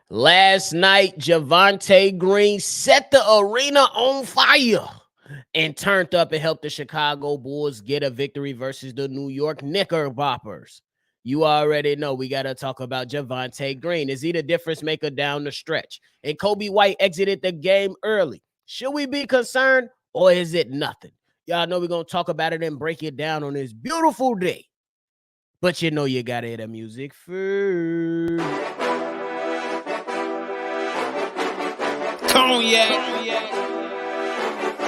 Last night, Javonte Green set the arena on fire and turned up and helped the Chicago Bulls get a victory versus the New York Knickerbockers. You already know we got to talk about Javonte Green. Is he the difference maker down the stretch? And Kobe White exited the game early. Should we be concerned or is it nothing? Y'all know we're going to talk about it and break it down on this beautiful day. But you know you got to hear the music first. Cognac,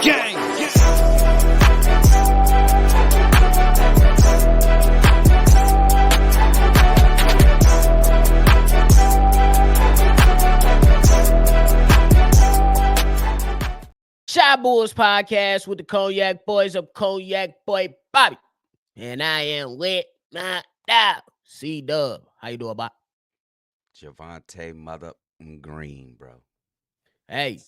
gang. Shy Bulls podcast with the Cognac Boys of Cognac Boy Bobby. And I am with my dog, CDubb. How you doing, Bob? Javonte Mother Green, bro. Hey,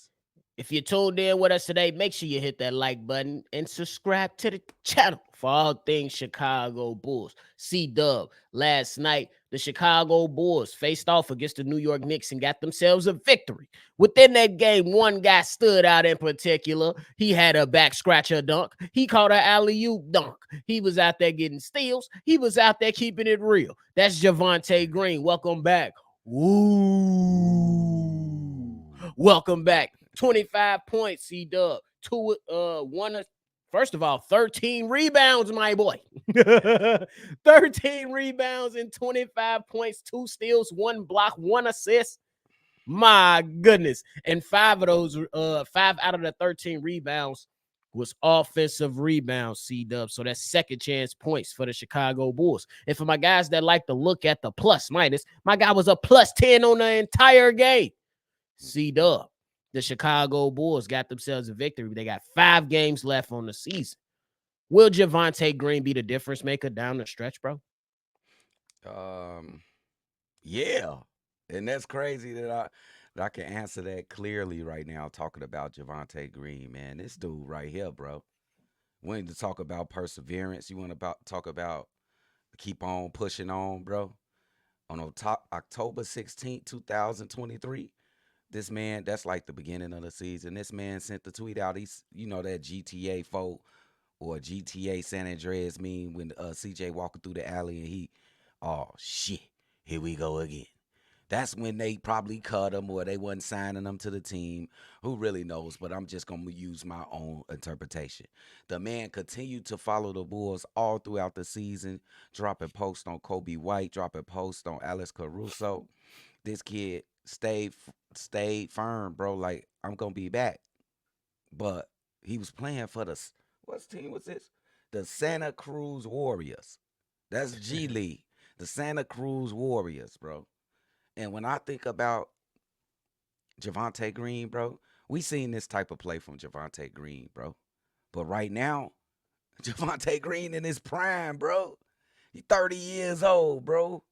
if you tuned in with us today, make sure you hit that like button and subscribe to the channel for all things Chicago Bulls. CDubb, last night, the Chicago Bulls faced off against the New York Knicks and got themselves a victory. Within that game, one guy stood out in particular. He had a back scratcher dunk. He caught an alley-oop dunk. He was out there getting steals. He was out there keeping it real. That's Javonte Green. Welcome back. Woo! Welcome back. 25 points, CDubb. First of all, 13 rebounds, my boy. 13 rebounds and 25 points, 2 steals, 1 block, 1 assist. My goodness. And 5 out of the 13 rebounds was offensive rebounds, CDubb. So that's second chance points for the Chicago Bulls. And for my guys that like to look at the plus minus, my guy was a plus 10 on the entire game. CDubb. The Chicago Bulls got themselves a victory. They got 5 games left on the season. Will Javonte Green be the difference maker down the stretch, bro? Yeah. And that's crazy that I can answer that clearly right now talking about Javonte Green, man. This dude right here, bro. We need to talk about perseverance. You want to talk about keep on pushing on, bro? On October 16th, 2023, this man, that's like the beginning of the season. This man sent the tweet out. He's, that GTA 4 or GTA San Andreas meme when CJ walking through the alley and oh shit, here we go again. That's when they probably cut him or they wasn't signing him to the team. Who really knows? But I'm just going to use my own interpretation. The man continued to follow the Bulls all throughout the season, dropping posts on Kobe White, dropping posts on Alex Caruso. This kid stayed firm, bro. Like, I'm going to be back. But he was playing for what team was this? The Santa Cruz Warriors. That's G League. The Santa Cruz Warriors, bro. And when I think about Javonte Green, bro, we seen this type of play from Javonte Green, bro. But right now, Javonte Green in his prime, bro. He's 30 years old, bro.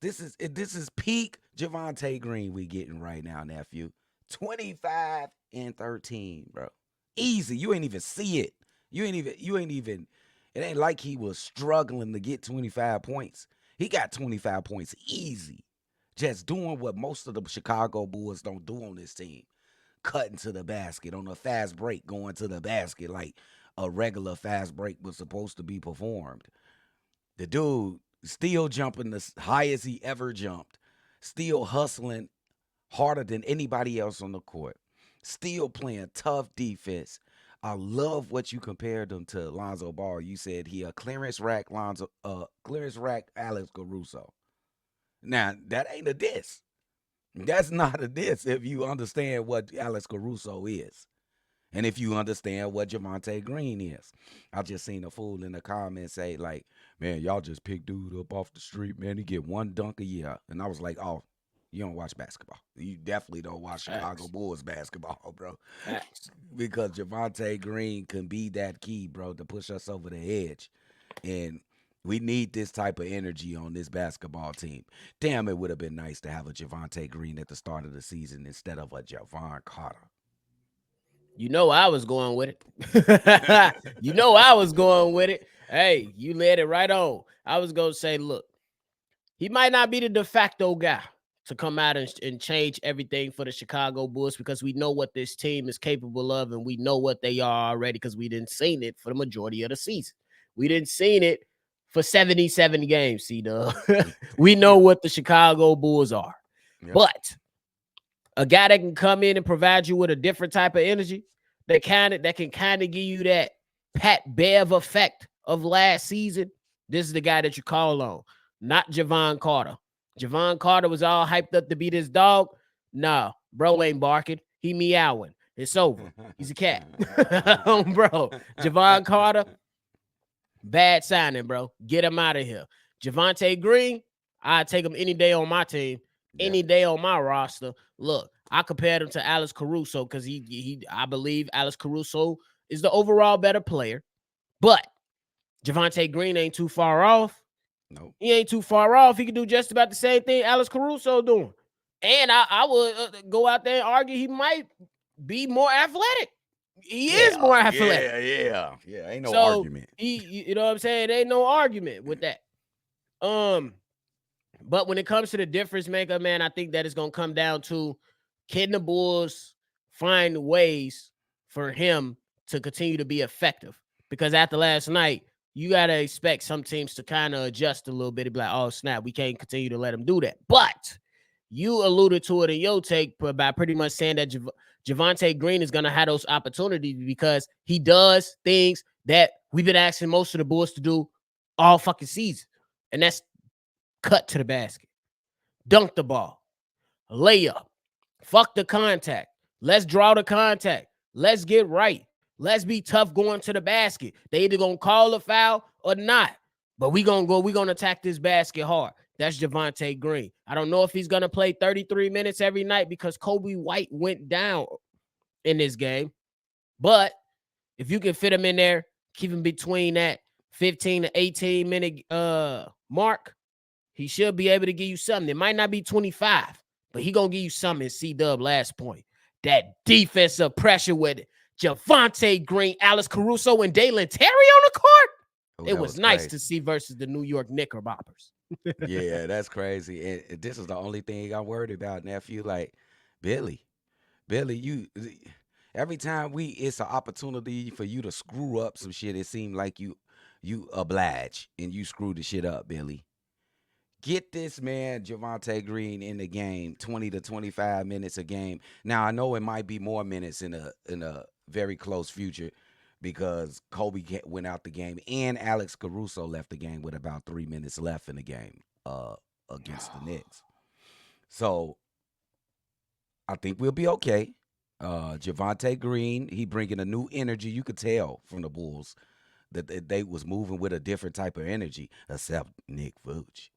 This is peak Javonte Green we getting right now, nephew. 25 and 13, bro. Easy. You ain't even see it. You ain't even. It ain't like he was struggling to get 25 points. He got 25 points easy. Just doing what most of the Chicago Bulls don't do on this team. Cutting to the basket on a fast break, going to the basket like a regular fast break was supposed to be performed. The dude still jumping the highest he ever jumped. Still hustling harder than anybody else on the court. Still playing tough defense. I love what you compared him to Lonzo Ball. You said he a clearance rack Alex Caruso. Now, that ain't a diss. That's not a diss if you understand what Alex Caruso is. And if you understand what Javonte Green is. I just seen a fool in the comments say, like, man, y'all just pick dude up off the street, man. He get 1 dunk a year. And I was like, oh, you don't watch basketball. You definitely don't watch Chicago Bulls basketball, bro. Because Javonte Green can be that key, bro, to push us over the edge. And we need this type of energy on this basketball team. Damn, it would have been nice to have a Javonte Green at the start of the season instead of a Javon Carter. You know I was going with it. Hey, you led it right on. I was going to say, look, he might not be the de facto guy to come out and change everything for the Chicago Bulls because we know what this team is capable of and we know what they are already because we didn't seen it for the majority of the season. We didn't seen it for 77 games, CDubb. We know what the Chicago Bulls are. Yep. But a guy that can come in and provide you with a different type of energy that can kind of give you that Pat Bev effect of last season, this is the guy that you call on, not Javon Carter. Javon Carter was all hyped up to be this dog. No, bro ain't barking. He meowing. It's over. He's a cat. Bro, Javon Carter, bad signing, bro. Get him out of here. Javonte Green, I'd take him any day on my team, any day on my roster. Look, I compared him to Alex Caruso because I believe Alex Caruso is the overall better player. But Javonte Green ain't too far off. Nope. He ain't too far off. He can do just about the same thing Alex Caruso doing. And I would go out there and argue he might be more athletic. He is more athletic. Yeah. Ain't no So argument. You know what I'm saying? There ain't no argument with that. But when it comes to the difference maker, man, I think that it's gonna come down to can the Bulls find ways for him to continue to be effective? Because after last night, you gotta expect some teams to kind of adjust a little bit and be like, oh snap, we can't continue to let him do that. But you alluded to it in your take by pretty much saying that Javonte Green is gonna have those opportunities because he does things that we've been asking most of the Bulls to do all fucking season, and that's cut to the basket, dunk the ball, layup, fuck the contact. Let's draw the contact. Let's get right. Let's be tough going to the basket. They either gonna call a foul or not, but we gonna attack this basket hard. That's Javonte Green. I don't know if he's gonna play 33 minutes every night because Kobe White went down in this game, but if you can fit him in there, keep him between that 15 to 18 minute mark, he should be able to give you something. It might not be 25, but he gonna give you something in CDubb last point. That defensive pressure with Javonte Green, Alex Caruso, and Dalen Terry on the court. It was nice to see versus the New York Knickerbockers. Yeah, that's crazy. And this is the only thing I'm worried about, nephew. Like, Billy, you every time it's an opportunity for you to screw up some shit, it seemed like you oblige and you screw the shit up, Billy. Get this man Javonte Green in the game, 20 to 25 minutes a game. Now I know it might be more minutes in a very close future because Kobe went out the game and Alex Caruso left the game with about 3 minutes left in the game against the Knicks. So I think we'll be okay. Javonte Green, he bringing a new energy. You could tell from the Bulls that they was moving with a different type of energy, except Nick Vooch.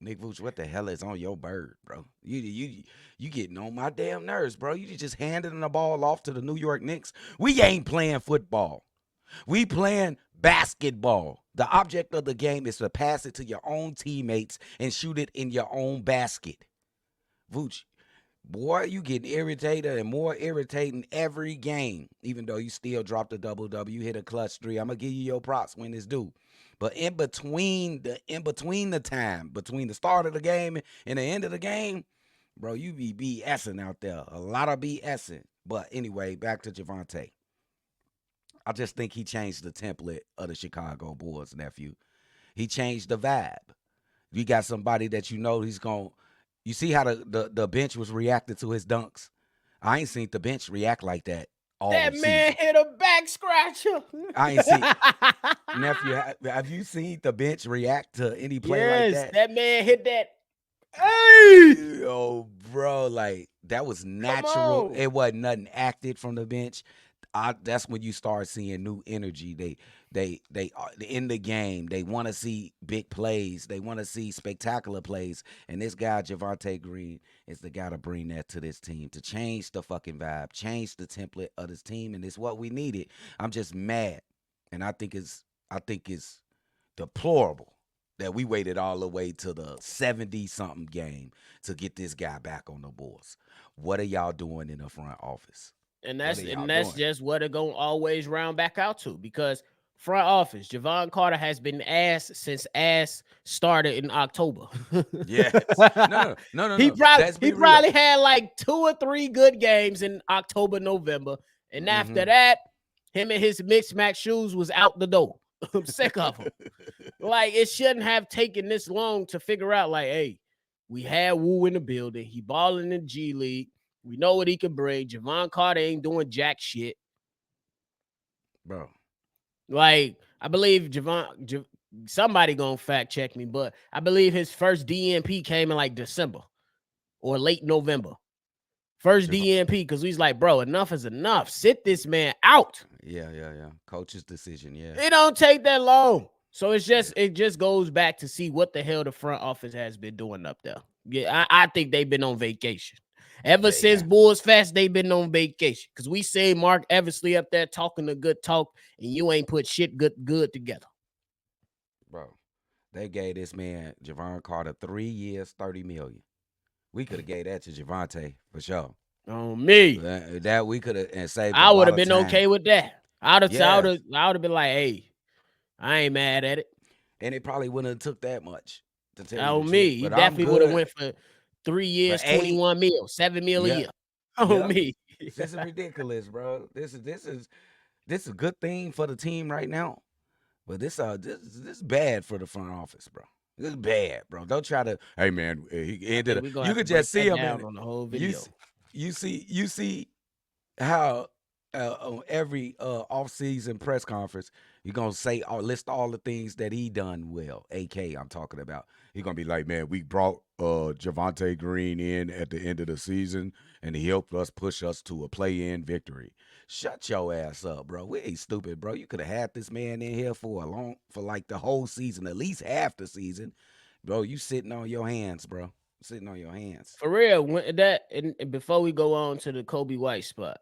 Nick Vooch, what the hell is on your bird, bro? You getting on my damn nerves, bro. You just handing the ball off to the New York Knicks. We ain't playing football. We playing basketball. The object of the game is to pass it to your own teammates and shoot it in your own basket. Vooch, boy, you getting irritated and more irritating every game, even though you still dropped a double-double. You hit a clutch three. I'm going to give you your props when it's due. But in between the time, between the start of the game and the end of the game, bro, you be BSing out there. A lot of BSing. But anyway, back to Javonte. I just think he changed the template of the Chicago Bulls, nephew. He changed the vibe. You got somebody that you know he's going to. You see how the bench was reacting to his dunks? I ain't seen the bench react like that all That season. man hit a back scratcher. I ain't seen. Nephew, have you seen the bench react to any play like that? That man hit that. Hey! Oh, bro, like that was natural. It wasn't nothing acted from the bench. That's when you start seeing new energy. They are in the game. They want to see big plays. They want to see spectacular plays. And this guy, Javonte Green, is the guy to bring that to this team, to change the fucking vibe, change the template of this team. And it's what we needed. I'm just mad. And I think it's deplorable that we waited all the way to the 70-something game to get this guy back on the Bulls. What are y'all doing in the front office? And that's just what it gonna always round back out to, because Front office, Javon Carter has been ass since ass started in October. Yes. No. Let's He be real. probably had like 2 or 3 good games in October, November, and after Mm-hmm. that, him and his mixed match shoes was out the door. I'm sick of him. Like, it shouldn't have taken this long to figure out, like, hey, we had Wu in the building. He balling in G League. We know what he can bring. Javon Carter ain't doing jack shit. Bro. Like, I believe somebody gonna fact check me, but I believe his first DNP came in like December or late November. First Jav- DNP, because he's like, bro, enough is enough. Sit this man out. yeah. Coach's decision, yeah. It don't take that long. So Yeah. it just goes back to see what the hell the front office has been doing up there. Yeah, I think they've been on vacation. Ever They since have, Bulls Fest, they've been on vacation. Because we say Mark Eversley up there talking the good talk, and you ain't put shit good together. bro. They gave this man Javon Carter 3 years, 30 million. We could have gave that to Javonte for sure. On me. That we could have and saved a I would lot have of been time. okay with that. I would Yes, have been like, hey, I ain't mad at it. and it probably wouldn't have took that much to tell you the On truth. me. He But I'm definitely would have good went for 3 for years, 8. 21 mil, 7 mil a Yep, year. On yep. me. This is ridiculous, bro. This is a good thing for the team right now. But this is bad for the front office, bro. This is bad, bro. Don't try to. Hey, man, he I ended think up. we're gonna You have to could break just see that him down in. on the whole You video. s- you see how on every off-season press conference you're gonna say or list all the things that he done well. AK, I'm talking about. He's gonna be like, man, we brought Javonte Green in at the end of the season, and he helped us push us to a play-in victory. Shut your ass up, bro. We ain't stupid, bro. You could have had this man in here for like the whole season, at least half the season, bro. You sitting on your hands, bro. Sitting on your hands. For real, and before we go on to the Kobe White spot,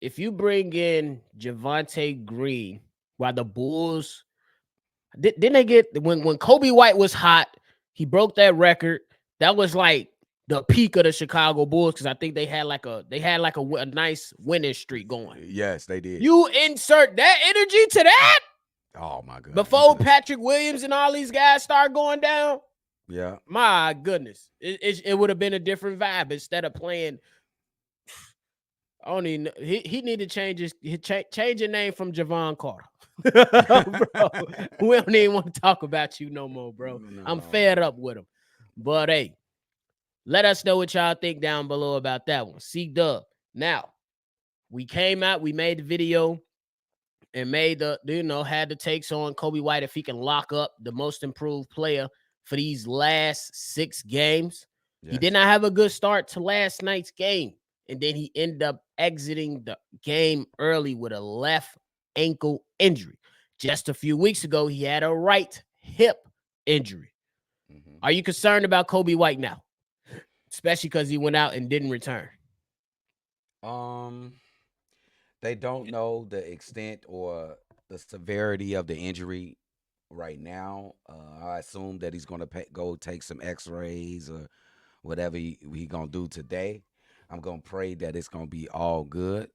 if you bring in Javonte Green while the Bulls didn't they get when Kobe White was hot, he broke that record. That was like the peak of the Chicago Bulls because I think they had like a nice winning streak going. Yes, they did. You insert that energy to that Oh my God, you before could have. Patrick Williams and all these guys start going down. Yeah. My goodness, it would have been a different vibe instead of playing. I don't even. He need to change change your name from Javon Carter, bro. We don't even want to talk about you no more, bro. I'm No. fed up with him. But hey, let us know what y'all think down below about that one. CDubb. Now we came out, we made the video and made had the takes on Kobe White if he can lock up the most improved player for these last 6 games. He did Yes. not have a good start to last night's game. And then he ended up exiting the game early with a left ankle injury. Just a few weeks ago, he had a right hip injury. Hmm. Are you concerned about Kobe White now? Especially because he went out and didn't return. Um, they don't know the extent or the severity of the injury right now. I assume that he's gonna go take some X-rays or whatever he gonna do today. I'm gonna pray that it's gonna be all good.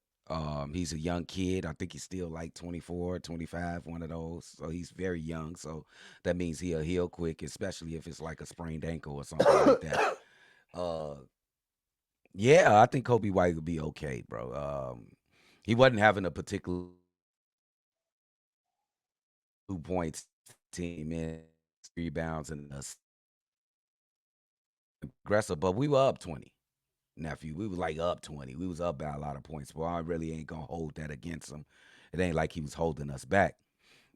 He's a young kid. I think he's still like 24, 25, one of those. So he's very young. So that means he'll heal quick, especially if it's like a sprained ankle or something like that. Uh, yeah, I think Kobe White would be okay, bro. He wasn't having a particular 2 points, 15 minutes, rebounds, and aggressive, but we were up 20. Nephew, we was like up 20. We was up by a lot of points. Well, I really ain't gonna hold that against him. It ain't like he was holding us back.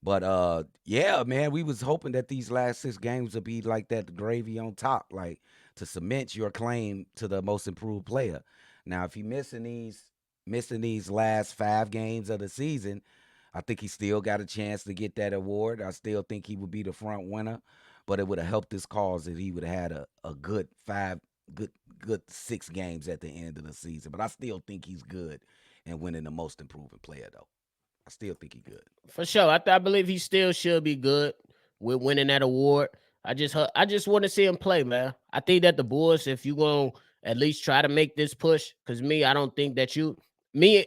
But yeah, man, we was hoping that these last 6 games would be like that gravy on top, like to cement your claim to the most improved player. Now, if he missing these last 5 games of the season, I think he still got a chance to get that award. I still think he would be the front winner, but it would have helped his cause if he would have had a good good good 6 games at the end of the season. But I still think he's good and winning the most improved player though. I still think he's good. For sure. I believe he still should be good with winning that award. I just want to see him play, man. I think that the Bulls, if you gonna at least try to make this push, because me, I don't think that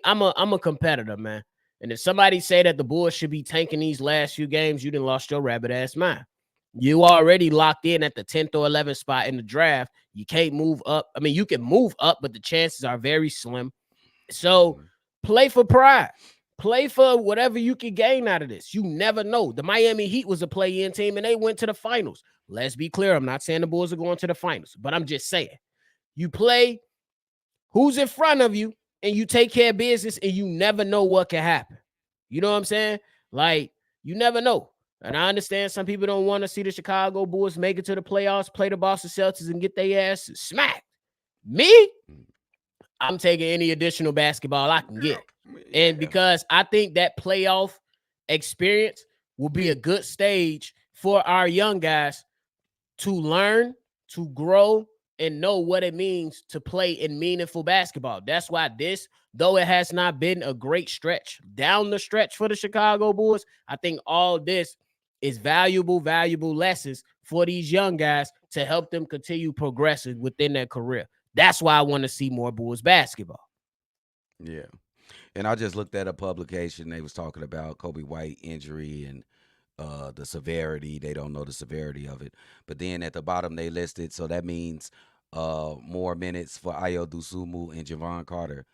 I'm a competitor, man. And if somebody say that the Bulls should be tanking these last few games, you done lost your rabbit ass mind. You already locked in at the 10th or 11th spot in the draft. You can't move up. I mean, you can move up, but the chances are very slim. So play for pride. Play for whatever you can gain out of this. You never know. The Miami Heat was a play-in team, and they went to the finals. Let's be clear. I'm not saying the Bulls are going to the finals, but I'm just saying. You play who's in front of you, and you take care of business, and you never know what can happen. You know what I'm saying? Like, you never know. And I understand some people don't want to see the Chicago Bulls make it to the playoffs, play the Boston Celtics, and get their ass smacked. Me, I'm taking any additional basketball I can get. And because I think that playoff experience will be a good stage for our young guys to learn, to grow, and know what it means to play in meaningful basketball. That's why this, though it has not been a great stretch down the stretch for the Chicago Bulls, I think all this is valuable lessons for these young guys to help them continue progressing within their career. That's why I want to see more Bulls basketball. Yeah. And I just looked at a publication. They was talking about Kobe White injury and the severity. They don't know the severity of it. But then at the bottom they listed, so that means more minutes for Ayo Dosunmu and Javon Carter.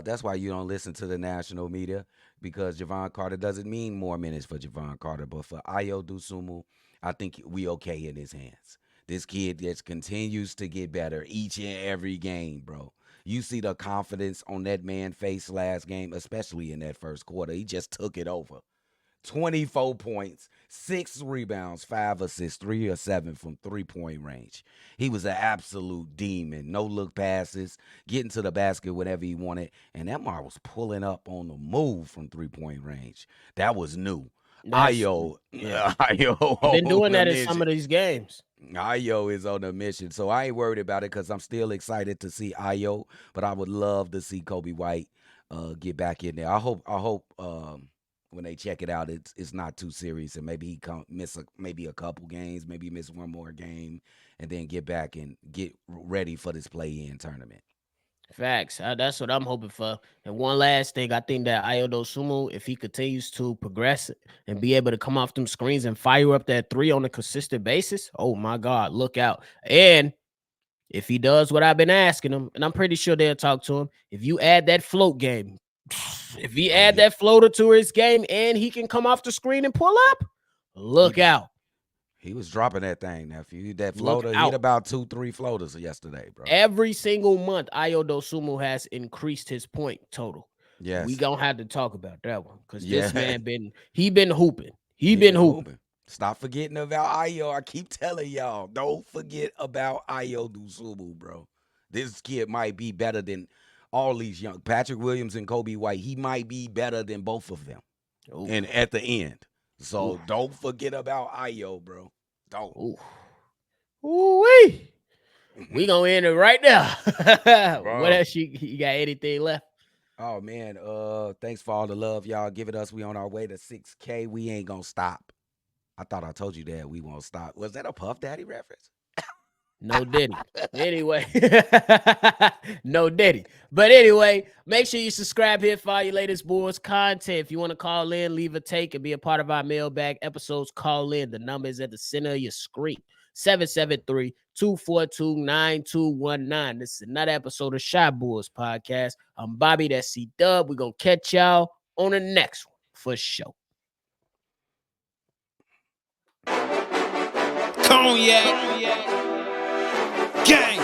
That's why you don't listen to the national media, because Javon Carter doesn't mean more minutes for Javon Carter. But for Ayo Dosunmu, I think we okay in his hands. This kid just continues to get better each and every game, bro. You see the confidence on that man's face last game, especially in that first quarter. He just took it over. 24 points, 6 rebounds, 5 assists, 3 or 7 from three-point range. He was an absolute demon. No look passes, getting to the basket whenever he wanted. And that Mar was pulling up on the move from three-point range. That was new. Ayo, Ayo been doing that in mission. some of these games. Ayo is on a mission, so I ain't worried about it because I'm still excited to see Ayo. But I would love to see Kobe White get back in there. I hope when they check it out, it's not too serious, and maybe he miss maybe a couple games, maybe miss one more game, and then get back and get ready for this play-in tournament. Facts. That's what I'm hoping for. And one last thing, I think that Ayo Dosunmu, if he continues to progress and be able to come off them screens and fire up that three on a consistent basis, oh my God, look out. And if he does what I've been asking him, and I'm pretty sure they'll talk to him, if you add that float game, if he add that floater to his game and he can come off the screen and pull up, look out. He was dropping that thing, nephew. That floater, he hit about 2-3 floaters yesterday, bro. Every single month, Ayo Dosunmu has increased his point total. Yes. We gonna have to talk about that one because this man been hooping. He been hooping. Stop forgetting about Ayo. I keep telling y'all, don't forget about Ayo Dosunmu, bro. This kid might be better than all these young Patrick Williams and Kobe White. He might be better than both of them. Ooh. And at the end. So don't forget about Ayo, bro. Don't. Ooh-wee. We gonna end it right now. What else you got anything left? Oh man, thanks for all the love y'all giving us. We on our way to 6K. We ain't gonna stop. I thought I told you that we won't stop. Was that a Puff Daddy reference? No Diddy. Anyway, no Diddy. But anyway, make sure you subscribe here for all your latest Bulls content. If you want to call in, leave a take, and be a part of our mailbag episodes, call in. The number is at the center of your screen. 773-242-9219. This is another episode of Shy Bulls Podcast. I'm Bobby, that's CDubb. We're going to catch y'all on the next one for sure. Cognac. Gang.